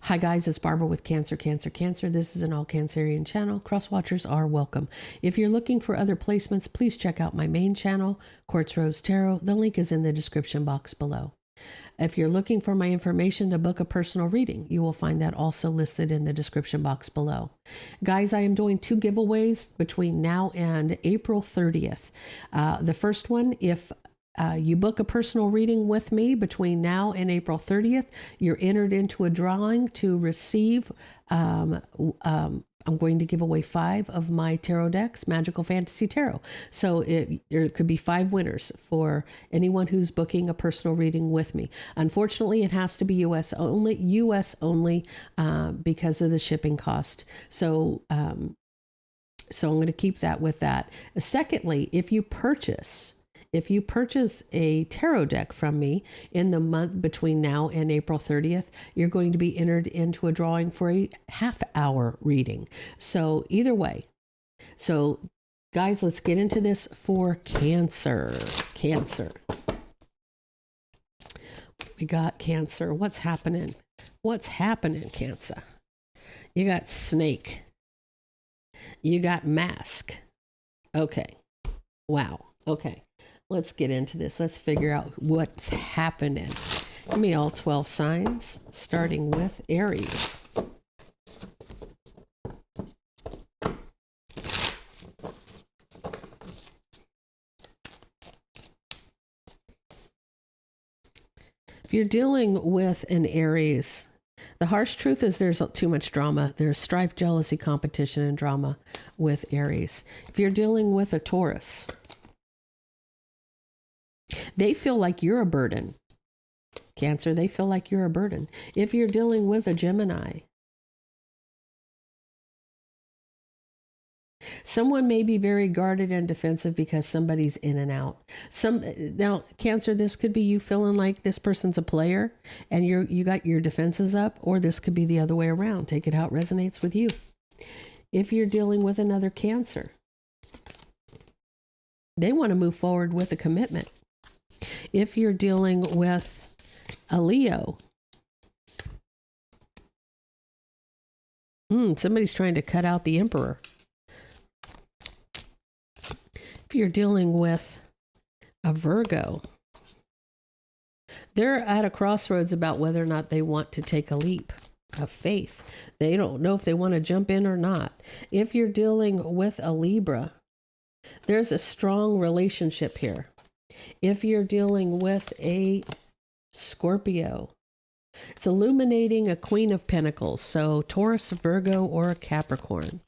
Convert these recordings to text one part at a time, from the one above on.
Hi guys, it's Barbara with Cancer, Cancer, Cancer. This is an all Cancerian channel. Cross watchers are welcome. If you're looking for other placements, please check out my main channel, Quartz Rose Tarot. The link is in the description box below. If you're looking for my information to book a personal reading, you will find that also listed in the description box below. Guys, I am doing 2 giveaways between now and April 30th. The first one, if you book a personal reading with me between now and April 30th, you're entered into a drawing to receive, I'm going to give away 5 of my tarot decks, Magical Fantasy Tarot. So there could be 5 winners for anyone who's booking a personal reading with me. Unfortunately, it has to be US only because of the shipping cost. So I'm going to keep that with that. Secondly, if you purchase a tarot deck from me in the month between now and April 30th, you're going to be entered into a drawing for a half-hour reading. So either way. So guys, let's get into this for Cancer. Cancer. We got Cancer. What's happening? What's happening, Cancer? You got Snake. You got Mask. Okay. Wow. Okay. Let's get into this. Let's figure out what's happening. Give me all 12 signs, starting with Aries. If you're dealing with an Aries, the harsh truth is there's too much drama. There's strife, jealousy, competition, and drama with Aries. If you're dealing with a Taurus, they feel like you're a burden. Cancer, they feel like you're a burden. If you're dealing with a Gemini, someone may be very guarded and defensive because somebody's in and out. Now, Cancer, this could be you feeling like this person's a player and you got your defenses up, or this could be the other way around. Take it how it resonates with you. If you're dealing with another Cancer, they want to move forward with a commitment. If you're dealing with a Leo, somebody's trying to cut out the Emperor. If you're dealing with a Virgo, they're at a crossroads about whether or not they want to take a leap of faith. They don't know if they want to jump in or not. If you're dealing with a Libra, there's a strong relationship here. If you're dealing with a Scorpio, it's illuminating a Queen of Pentacles. So Taurus, Virgo, or a Capricorn.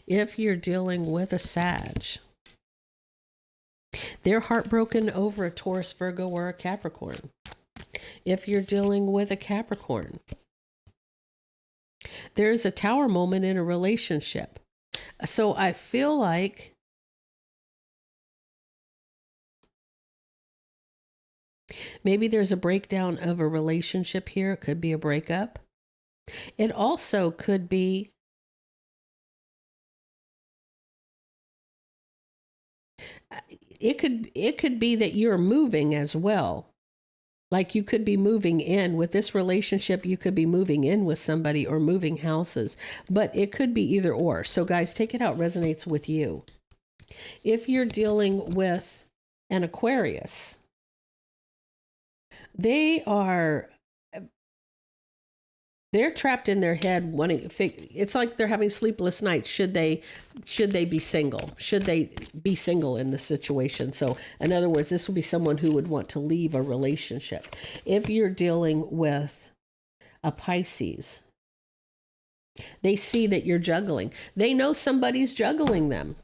If you're dealing with a Sag, they're heartbroken over a Taurus, Virgo, or a Capricorn. If you're dealing with a Capricorn, there's a Tower moment in a relationship. So I feel like maybe there's a breakdown of a relationship here. It could be a breakup. It also could be it could be that you're moving as well. Like you could be moving in with this relationship. You could be moving in with somebody or moving houses, but it could be either or. So guys, take it how it resonates with you. If you're dealing with an Aquarius, they're trapped in their head wanting, it's like they're having sleepless nights. Should they be single? Should they be single in this situation? So in other words, this would be someone who would want to leave a relationship. If you're dealing with a Pisces, they see that you're juggling. They know somebody's juggling them.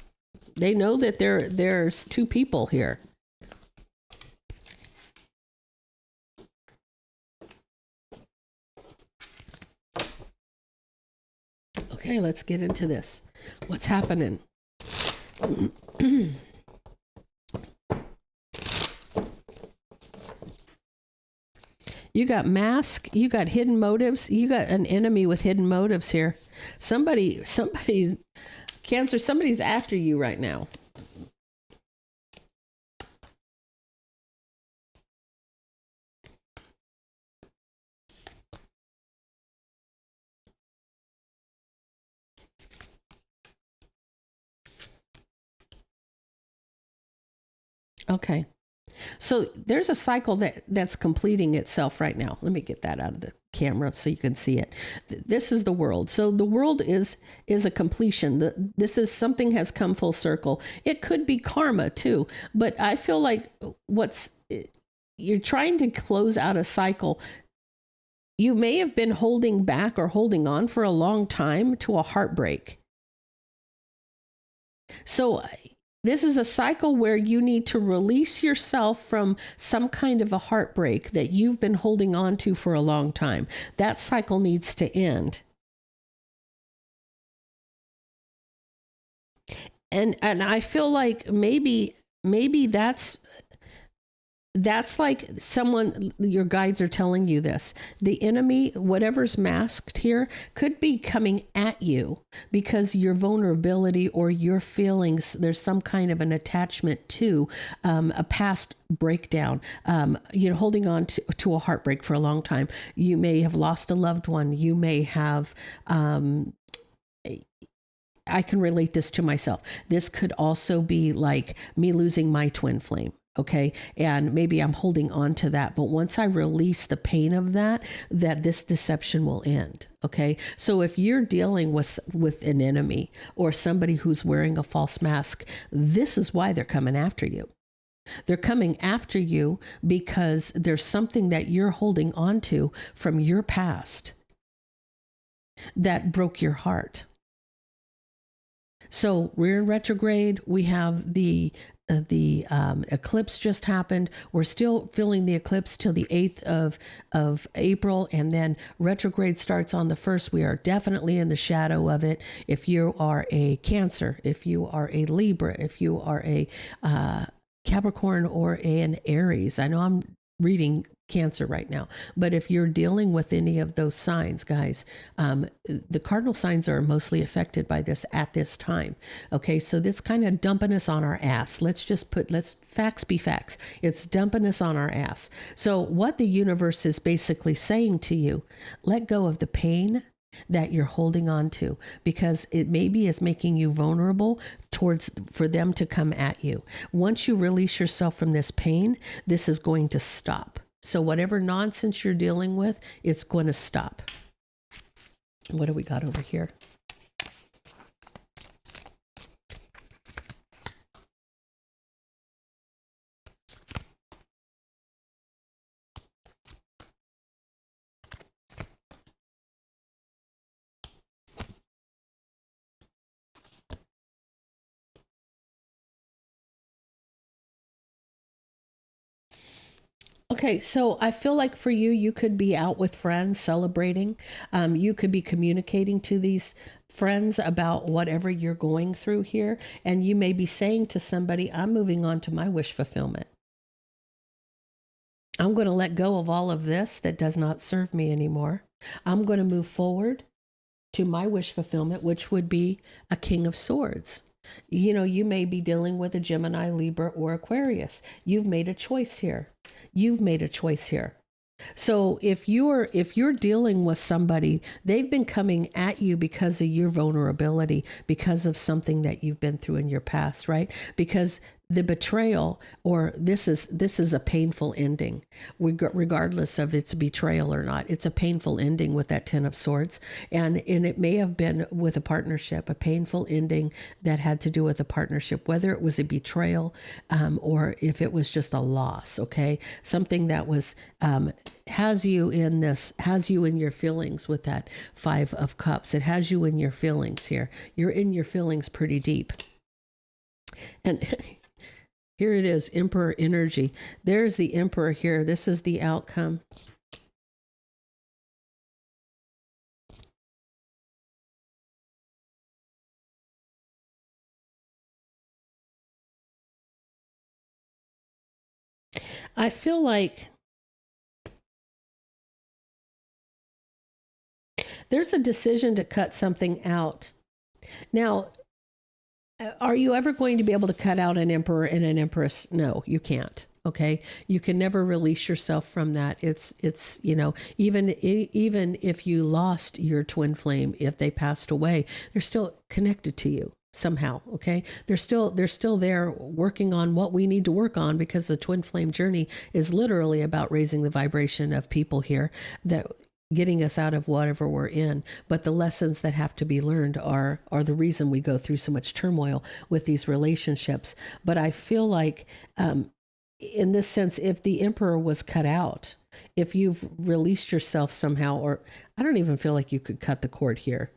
They know that there's 2 people here. Okay, let's get into this. What's happening? You got mask, you got hidden motives, you got an enemy with hidden motives here. Somebody's Cancer, somebody's after you right now. Okay. So there's a cycle that's completing itself right now. Let me get that out of the camera so you can see it. This is the world. So the world is a completion. This is something has come full circle. It could be karma too, but I feel like you're trying to close out a cycle. You may have been holding back or holding on for a long time to a heartbreak. So this is a cycle where you need to release yourself from some kind of a heartbreak that you've been holding on to for a long time. That cycle needs to end. And I feel like maybe that's like someone, your guides are telling you this. The enemy, whatever's masked here, could be coming at you because your vulnerability or your feelings, there's some kind of an attachment to a past breakdown. Holding on to a heartbreak for a long time. You may have lost a loved one. You may have... I can relate this to myself. This could also be like me losing my twin flame. Okay. And maybe I'm holding on to that. But once I release the pain of that this deception will end. Okay. So if you're dealing with an enemy or somebody who's wearing a false mask, this is why they're coming after you. They're coming after you because there's something that you're holding on to from your past that broke your heart. So we're in retrograde. We have the eclipse just happened. We're still feeling the eclipse till the 8th of April, and then retrograde starts on the 1st. We are definitely in the shadow of it. If you are a Cancer, if you are a Libra, if you are a Capricorn or an Aries, I know I'm reading Cancer right now, but if you're dealing with any of those signs, guys, the cardinal signs are mostly affected by this at this time. Okay, so this kind of dumping us on our ass. Let's facts be facts. It's dumping us on our ass. So what the universe is basically saying to you, let go of the pain that you're holding on to, because it maybe is making you vulnerable for them to come at you. Once you release yourself from this pain, this is going to stop. So whatever nonsense you're dealing with, it's going to stop. What do we got over here? Okay, so I feel like for you, you could be out with friends celebrating. You could be communicating to these friends about whatever you're going through here. And you may be saying to somebody, I'm moving on to my wish fulfillment. I'm going to let go of all of this that does not serve me anymore. I'm going to move forward to my wish fulfillment, which would be a King of Swords. You may be dealing with a Gemini, Libra, or Aquarius. You've made a choice here. You've made a choice here. So if you're dealing with somebody, they've been coming at you because of your vulnerability, because of something that you've been through in your past, right? Because the betrayal, or this is a painful ending, regardless of its betrayal or not. It's a painful ending with that Ten of Swords, and it may have been with a partnership, a painful ending that had to do with a partnership, whether it was a betrayal or if it was just a loss. Okay, something that was has you in your feelings with that Five of Cups. It has you in your feelings here. You're in your feelings pretty deep, and. Here it is, Emperor energy. There's the Emperor here. This is the outcome. I feel like there's a decision to cut something out. Now, are you ever going to be able to cut out an emperor and an empress? No, you can't. Okay. You can never release yourself from that. It's, even if you lost your twin flame, if they passed away, they're still connected to you. somehow. Okay. They're still there working on what we need to work on, because the twin flame journey is literally about raising the vibration of people here, that getting us out of whatever we're in. But the lessons that have to be learned are the reason we go through so much turmoil with these relationships. But I feel like, in this sense, if the emperor was cut out, if you've released yourself somehow, or I don't even feel like you could cut the cord here.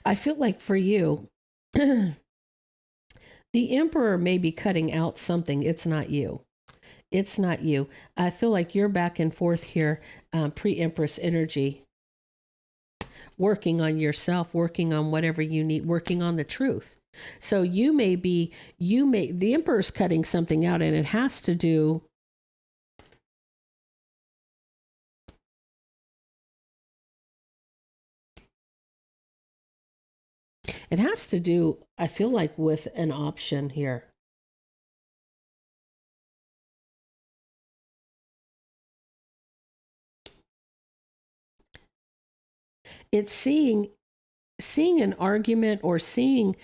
I feel like for you, the emperor may be cutting out something. It's not you. It's not you. I feel like you're back and forth here, pre-empress energy, working on yourself, working on whatever you need, working on the truth. So the emperor's cutting something out, and it has to do, I feel like, with an option here. It's seeing an argument, or seeing,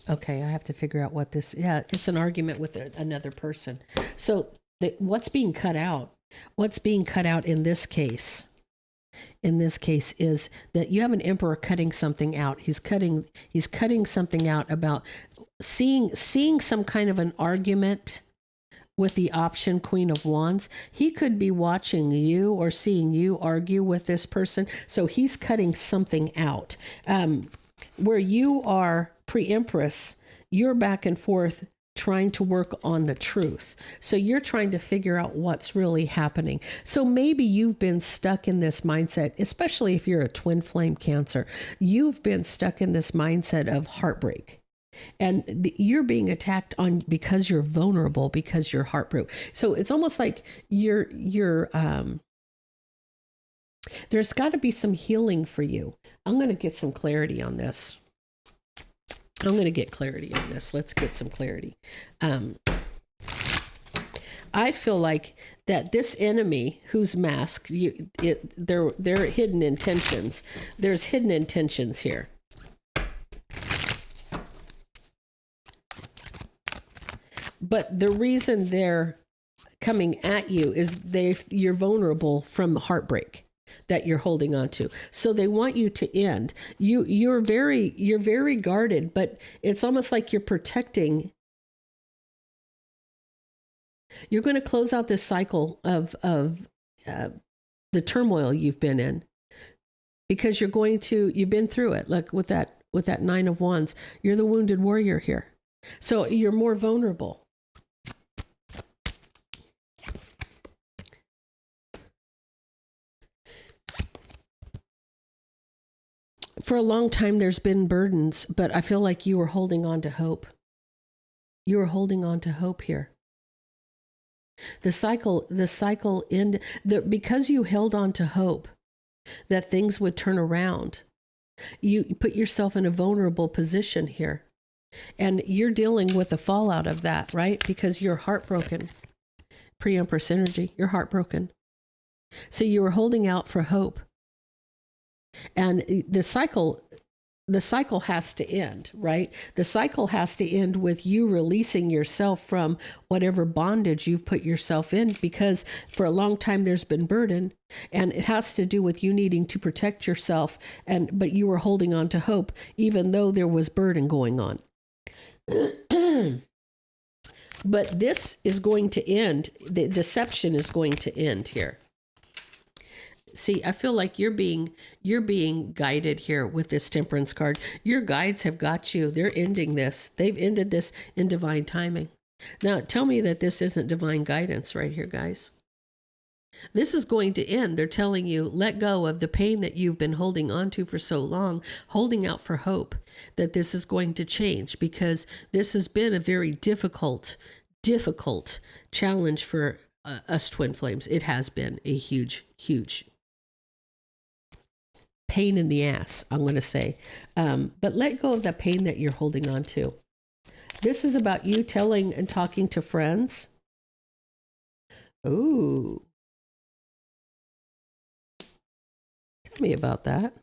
okay, I have to figure out what this, yeah, it's an argument with another person. So what's being cut out in this case is that you have an emperor cutting something out. He's cutting something out about seeing some kind of an argument with the option Queen of Wands. He could be watching you or seeing you argue with this person. So he's cutting something out. Where you are pre-empress, you're back and forth trying to work on the truth. So you're trying to figure out what's really happening. So maybe you've been stuck in this mindset, especially if you're a twin flame Cancer. You've been stuck in this mindset of heartbreak. And you're being attacked on because you're vulnerable, because you're heartbroken. So it's almost like there's got to be some healing for you. I'm going to get some clarity on this. Let's get some clarity. I feel like that this enemy who's masked, they're hidden intentions. There's hidden intentions here. But the reason they're coming at you is you're vulnerable from heartbreak that you're holding on to. So they want you to end. You're very guarded, but it's almost like you're protecting. You're going to close out this cycle of the turmoil you've been in, because you've been through it. Like with that Nine of Wands, you're the wounded warrior here. So you're more vulnerable. For a long time, there's been burdens, but I feel like you were holding on to hope. You were holding on to hope here. The cycle because you held on to hope that things would turn around. You put yourself in a vulnerable position here, and you're dealing with the fallout of that, right? Because you're heartbroken. Pre-empress energy, you're heartbroken. So you were holding out for hope. And the cycle has to end, right? The cycle has to end with you releasing yourself from whatever bondage you've put yourself in, because for a long time there's been burden, and it has to do with you needing to protect yourself, but you were holding on to hope even though there was burden going on. But this is going to end. The deception is going to end here. See, I feel like you're being guided here with this Temperance card. Your guides have got you. They're ending this. They've ended this in divine timing. Now, tell me that this isn't divine guidance right here, guys. This is going to end. They're telling you, let go of the pain that you've been holding on to for so long, holding out for hope that this is going to change, because this has been a very difficult challenge for us twin flames. It has been a huge pain in the ass, I'm going to say. But let go of that pain that you're holding on to. This is about you telling and talking to friends. Ooh. Tell me about that.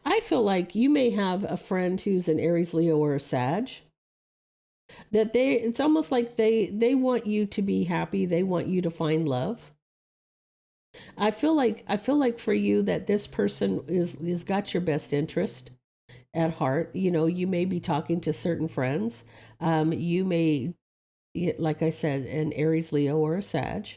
I feel like you may have a friend who's an Aries, Leo, or a Sag. That it's almost like they want you to be happy. They want you to find love. I feel like for you that this person is got your best interest at heart. You know, you may be talking to certain friends. You may, like I said, an Aries, Leo, or a Sag.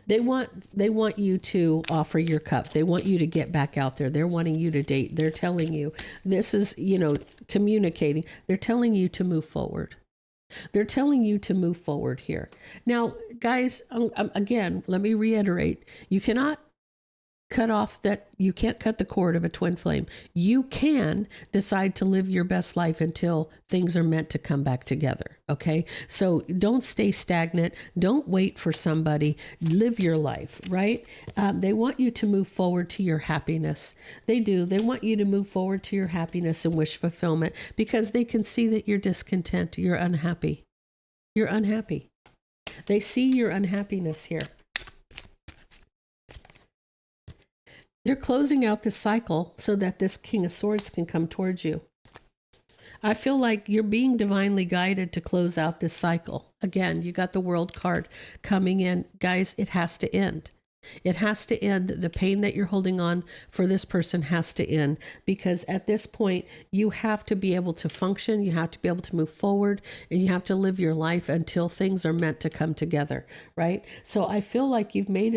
They want you to offer your cup. They want you to get back out there. They're wanting you to date. They're telling you this is, communicating. They're telling you to move forward. They're telling you to move forward here. Now, guys, again, let me reiterate. You cannot you can't cut the cord of a twin flame. You can decide to live your best life until things are meant to come back together. Okay. So don't stay stagnant. Don't wait for somebody. Live your life, right? They want you to move forward to your happiness. They do. They want you to move forward to your happiness and wish fulfillment because they can see that you're discontent. You're unhappy. You're unhappy. They see your unhappiness here. They're closing out this cycle so that this King of Swords can come towards you. I feel like you're being divinely guided to close out this cycle. Again, you got the World card coming in. Guys, it has to end. It has to end. The pain that you're holding on for this person has to end because at this point, you have to be able to function. You have to be able to move forward and you have to live your life until things are meant to come together, right? So I feel like you've made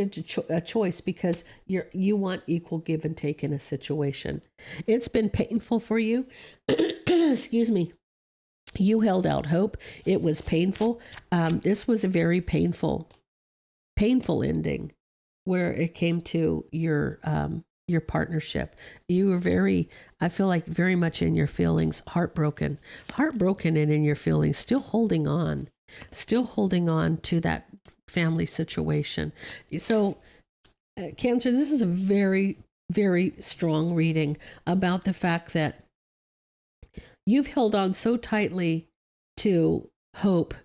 a choice because you want equal give and take in a situation. It's been painful for you. Excuse me. You held out hope. It was painful. This was a very painful ending. Where it came to your partnership. You were I feel like very much in your feelings, heartbroken and in your feelings, still holding on to that family situation. So Cancer, this is a very, very strong reading about the fact that you've held on so tightly to hope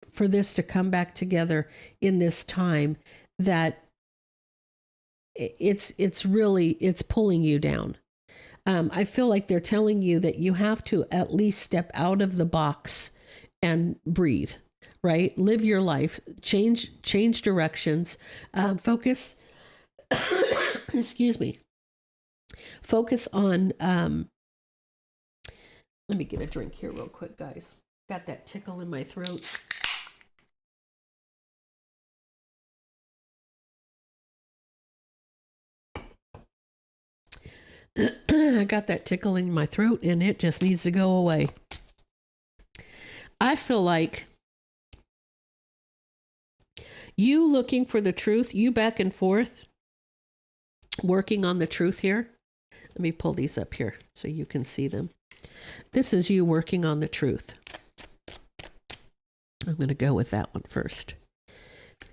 for this to come back together in this time that it's pulling you down. I feel like they're telling you that you have to at least step out of the box and breathe, right? Live your life, change directions, focus, excuse me, focus on, let me get a drink here real quick, guys. Got that tickle in my throat. I got that tickle in my throat and it just needs to go away. I feel like you looking for the truth, you back and forth, working on the truth here. Let me pull these up here so you can see them. This is you working on the truth. I'm going to go with that one first.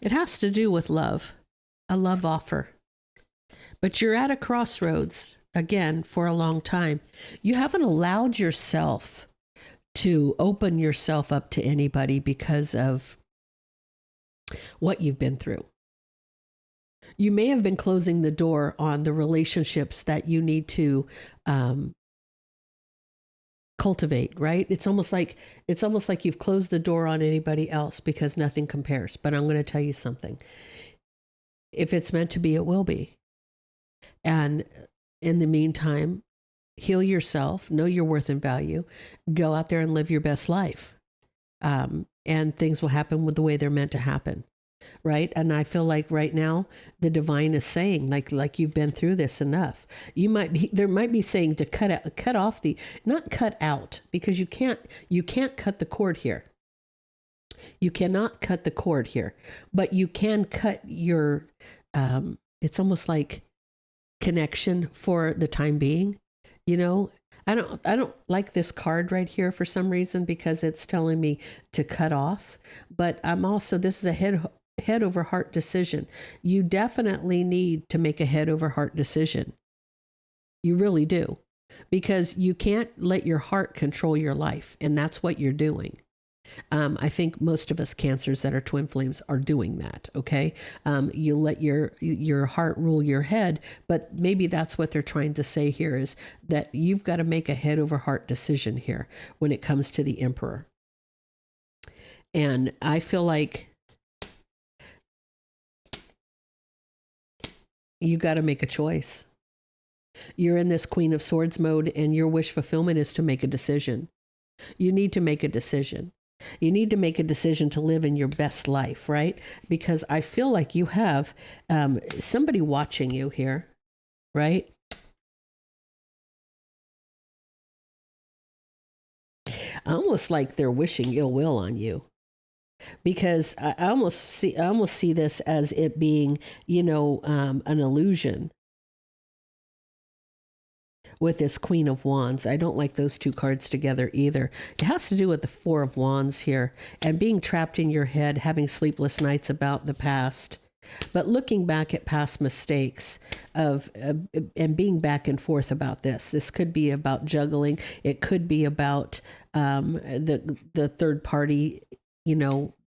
It has to do with love, a love offer. But you're at a crossroads. Again, for a long time, you haven't allowed yourself to open yourself up to anybody because of what you've been through. You may have been closing the door on the relationships that you need to cultivate, right? It's almost like you've closed the door on anybody else because nothing compares. But I'm going to tell you something. If it's meant to be, it will be. And in the meantime, heal yourself, know your worth and value, go out there and live your best life. And things will happen with the way they're meant to happen. Right. And I feel like right now the divine is saying like you've been through this enough. There might be saying to cut off not cut out because you can't cut the cord here. You cannot cut the cord here, but you can cut your, it's almost like connection for the time being, I don't like this card right here for some reason, because it's telling me to cut off, but I'm also, this is a head over heart decision. You definitely need to make a head over heart decision. You really do, because you can't let your heart control your life, and that's what you're doing. I think most of us cancers that are twin flames are doing that. Okay. You let your heart rule your head, but maybe that's what they're trying to say here, is that you've got to make a head over heart decision here when it comes to the Emperor. And I feel like you got to make a choice. You're in this Queen of Swords mode, and your wish fulfillment is to make a decision. You need to make a decision. You need to make a decision to live in your best life, right? Because I feel like you have somebody watching you here, right? Almost like they're wishing ill will on you, because I almost see this as it being, an illusion. With this Queen of Wands, I don't like those two cards together either. It has to do with the Four of Wands here, and being trapped in your head, having sleepless nights about the past, but looking back at past mistakes and being back and forth about this. This could be about juggling. It could be about the third party,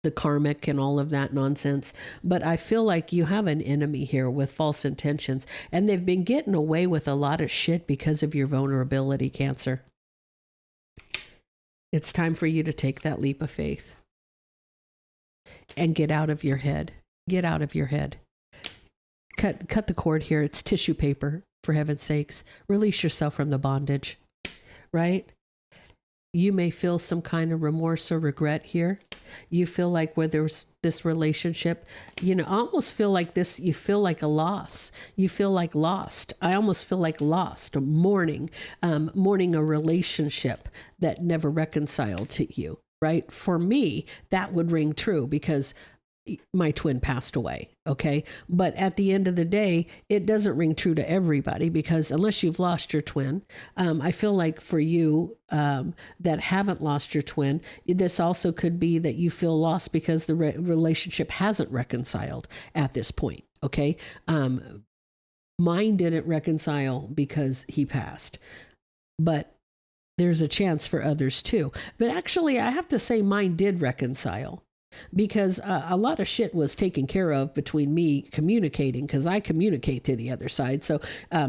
the karmic and all of that nonsense. But I feel like you have an enemy here with false intentions, and they've been getting away with a lot of shit because of your vulnerability, Cancer. It's time for you to take that leap of faith and get out of your head. Get out of your head. Cut the cord here. It's tissue paper, for heaven's sakes. Release yourself from the bondage, right? You may feel some kind of remorse or regret here. You feel like where there's this relationship, I almost feel like this, you feel like a loss. You feel like lost. I almost feel like lost, mourning a relationship that never reconciled to you, right? For me, that would ring true, because my twin passed away. Okay. But at the end of the day, it doesn't ring true to everybody, because unless you've lost your twin, I feel like for you that haven't lost your twin, this also could be that you feel lost because the relationship hasn't reconciled at this point. Okay. Mine didn't reconcile because he passed, but there's a chance for others too. But actually, I have to say mine did reconcile, because a lot of shit was taken care of between me communicating, because I communicate to the other side. So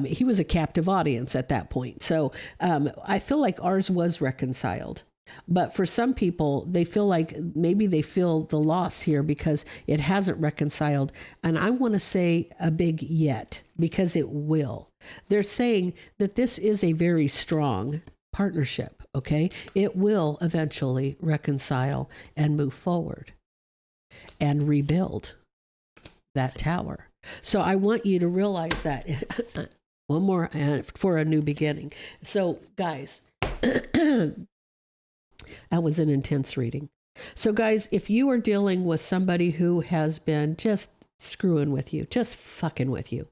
he was a captive audience at that point. So I feel like ours was reconciled. But for some people, they feel like maybe they feel the loss here because it hasn't reconciled. And I want to say a big yet, because it will. They're saying that this is a very strong partnership. Okay. It will eventually reconcile and move forward and rebuild that tower. So I want you to realize that. One more for a new beginning. So guys, that was an intense reading. So guys, if you are dealing with somebody who has been just screwing with you, just fucking with you,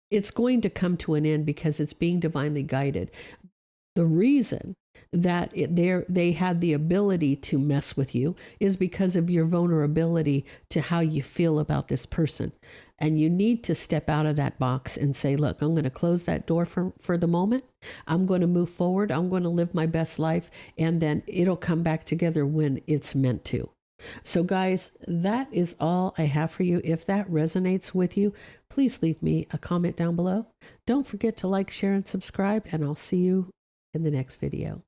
it's going to come to an end, because it's being divinely guided. The reason that they had the ability to mess with you is because of your vulnerability to how you feel about this person. And you need to step out of that box and say, look, I'm going to close that door for the moment. I'm going to move forward. I'm going to live my best life. And then it'll come back together when it's meant to. So guys, that is all I have for you. If that resonates with you, please leave me a comment down below. Don't forget to like, share, and subscribe, and I'll see you in the next video.